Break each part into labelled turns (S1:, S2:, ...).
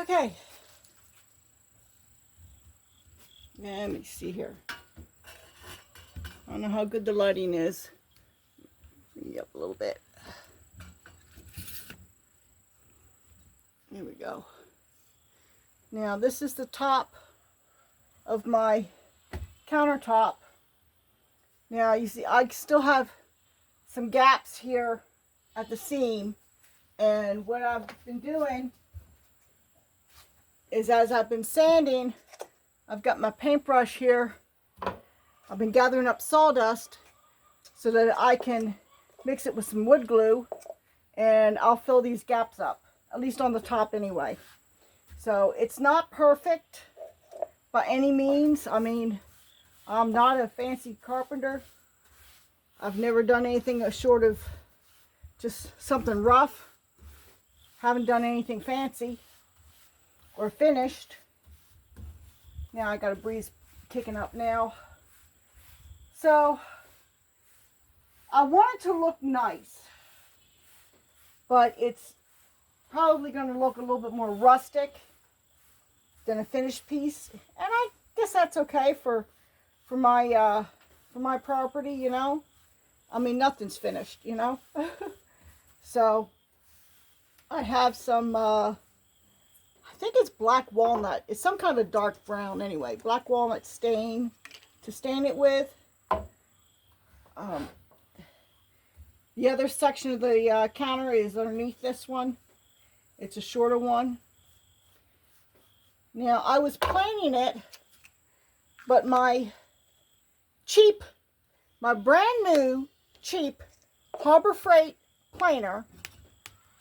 S1: Okay. Let me see here. I don't know how good the lighting is. Bring you up a little bit. Here we go. Now this is the top of my countertop. Now you see I still have some gaps here at the seam, and what I've been doing is, as I've been sanding, I've got my paintbrush here. I've been gathering up sawdust so that I can mix it with some wood glue, and I'll fill these gaps up, at least on the top anyway. So it's not perfect by any means. I mean, I'm not a fancy carpenter. I've never done anything short of just something rough. Haven't done anything fancy or finished. Now I got a breeze kicking up now. So I want it to look nice, but it's probably going to look a little bit more rustic than a finished piece, and I guess that's okay for my property, you know. I mean, nothing's finished, you know. So I have some I think it's black walnut. It's some kind of dark brown anyway. Black walnut stain to stain it with. The other section of the counter is underneath this one. It's a shorter one. Now, I was planing it, but my brand new cheap Harbor Freight planer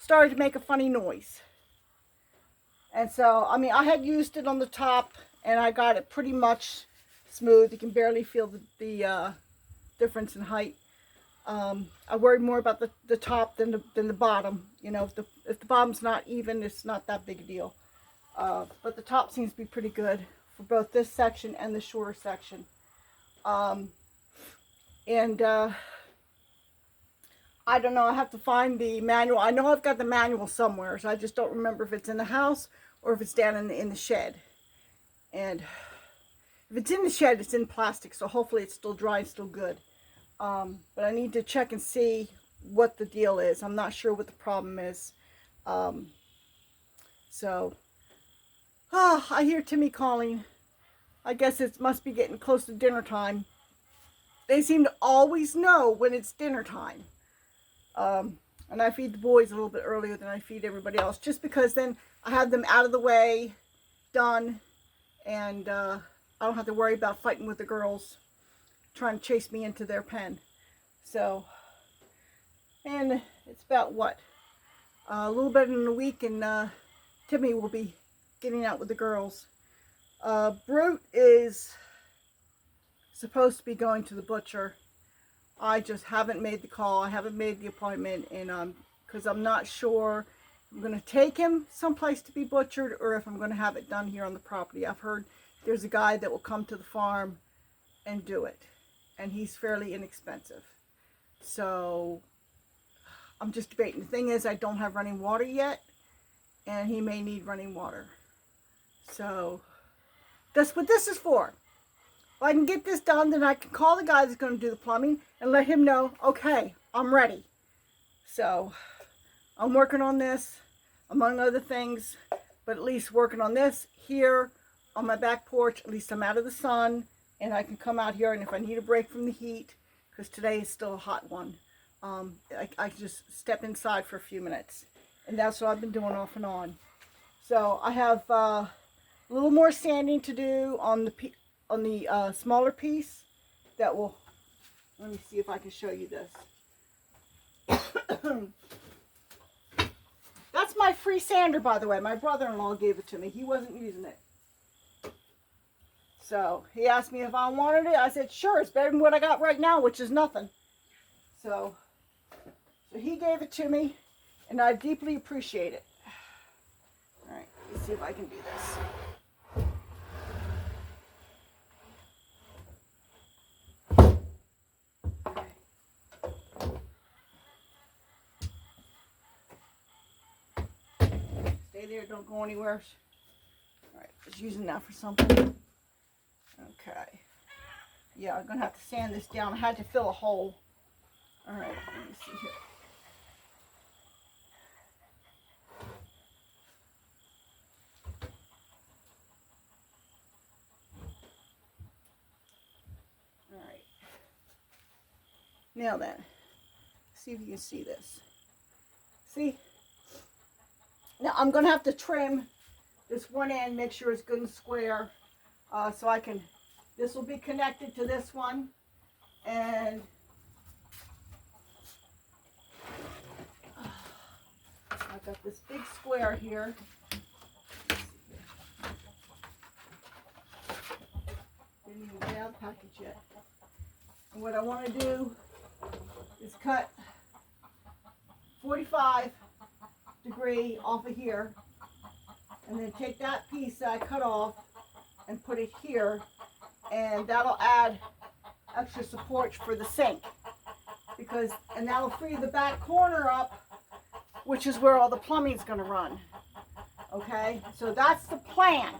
S1: started to make a funny noise. And so, I mean, I had used it on the top, and I got it pretty much smooth. You can barely feel the difference in height. I worry more about the top than the bottom. You know, if the bottom's not even, it's not that big a deal. But the top seems to be pretty good for both this section and the shorter section. I don't know, I have to find the manual. I know I've got the manual somewhere, so I just don't remember if it's in the house or if it's down in the shed. And if it's in the shed, it's in plastic, so hopefully it's still dry and still good. But I need to check and see what the deal is. I'm not sure what the problem is. I hear Timmy calling. I guess it must be getting close to dinner time. They seem to always know when it's dinner time. And I feed the boys a little bit earlier than I feed everybody else, just because then I have them out of the way, done, and I don't have to worry about fighting with the girls trying to chase me into their pen. So, and it's about what? A little bit in a week, and Timmy will be getting out with the girls. Brute is supposed to be going to the butcher. I just haven't made the call. I haven't made the appointment, and because I'm not sure if I'm going to take him someplace to be butchered or if I'm going to have it done here on the property. I've heard there's a guy that will come to the farm and do it, and he's fairly inexpensive. So I'm just debating. The thing is, I don't have running water yet, and he may need running water. So that's what this is for. If I can get this done, then I can call the guy that's going to do the plumbing and let him know, okay, I'm ready. So I'm working on this, among other things, but at least working on this here on my back porch. At least I'm out of the sun, and I can come out here, and if I need a break from the heat, because today is still a hot one, I can just step inside for a few minutes. And that's what I've been doing off and on. So I have a little more sanding to do on the smaller piece. That will, let me see if I can show you this. That's my free sander, by the way. My brother-in-law gave it to me. He wasn't using it. So he asked me if I wanted it. I said, sure, it's better than what I got right now, which is nothing. So he gave it to me, and I deeply appreciate it. All right, let's see if I can do this. Stay there, don't go anywhere. was using that for something. Okay. Yeah, I'm going to have to sand this down. I had to fill a hole. All right, let me see here. All right. Now then, see if you can see this. See? Now I'm going to have to trim this one end, make sure it's good and square, so I can, this will be connected to this one, and I've got this big square here. Didn't even get out of the package yet. And what I want to do is cut 45 degree off of here, and then take that piece that I cut off and put it here, and that'll add extra support for the sink, because, and that'll free the back corner up, which is where all the plumbing is going to run. Okay, so that's the plan,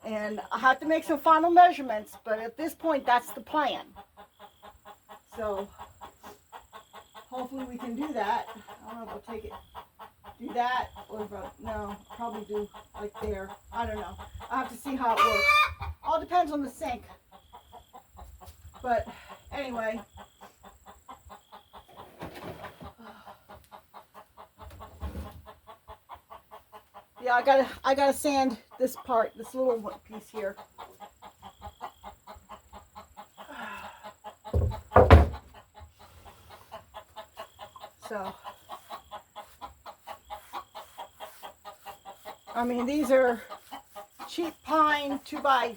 S1: and I have to make some final measurements, but at this point that's the plan. So hopefully we can do that. I don't know if I'll take it, do that, or if I, no, probably do like there. I don't know. I have to see how it works. All depends on the sink. But anyway. Yeah, I gotta sand this part, this little piece here. So, I mean, these are cheap pine 2x, I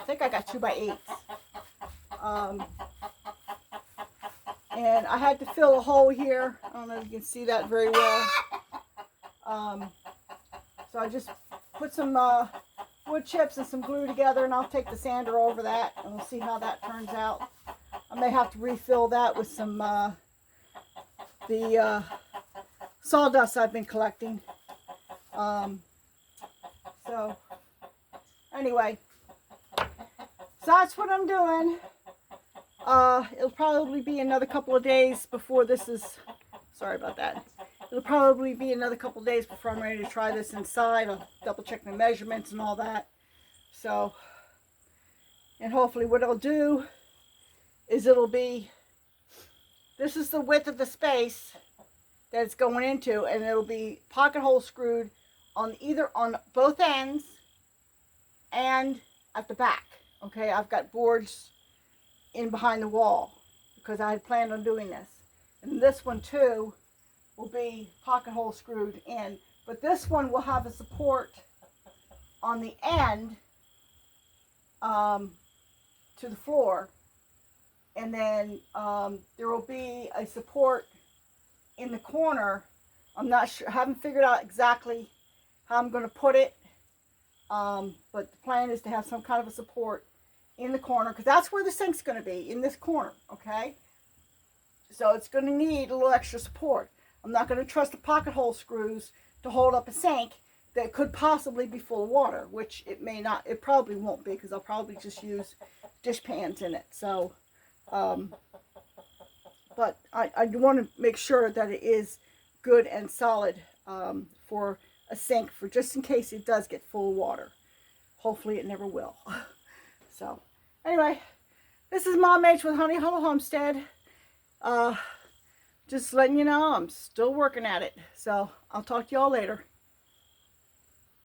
S1: think I got 2x8s. And I had to fill a hole here. I don't know if you can see that very well. So I just put some wood chips and some glue together, and I'll take the sander over that, and we'll see how that turns out. I may have to refill that with some the sawdust I've been collecting. So anyway, so that's what I'm doing. It'll probably be another couple of days before this is, sorry about that. It'll probably be another couple of days before I'm ready to try this inside. I'll double check my measurements and all that. So, and hopefully what I'll do is it'll be, this is the width of the space that it's going into, and it'll be pocket hole screwed on either, on both ends and at the back. Okay, I've got boards in behind the wall because I had planned on doing this. And this one too will be pocket hole screwed in, but this one will have a support on the end to the floor, and then there will be a support in the corner. I'm not sure, I haven't figured out exactly how I'm going to put it, but the plan is to have some kind of a support in the corner, because that's where the sink's going to be, in this corner. Okay, so it's going to need a little extra support. I'm not going to trust the pocket hole screws to hold up a sink that could possibly be full of water, which it may not, it probably won't be, because I'll probably just use dish pans in it. So, but I want to make sure that it is good and solid for a sink, for just in case it does get full of water. Hopefully it never will. So, anyway, this is Mom H with Honey Hollow Homestead. Just letting you know I'm still working at it. So, I'll talk to y'all later.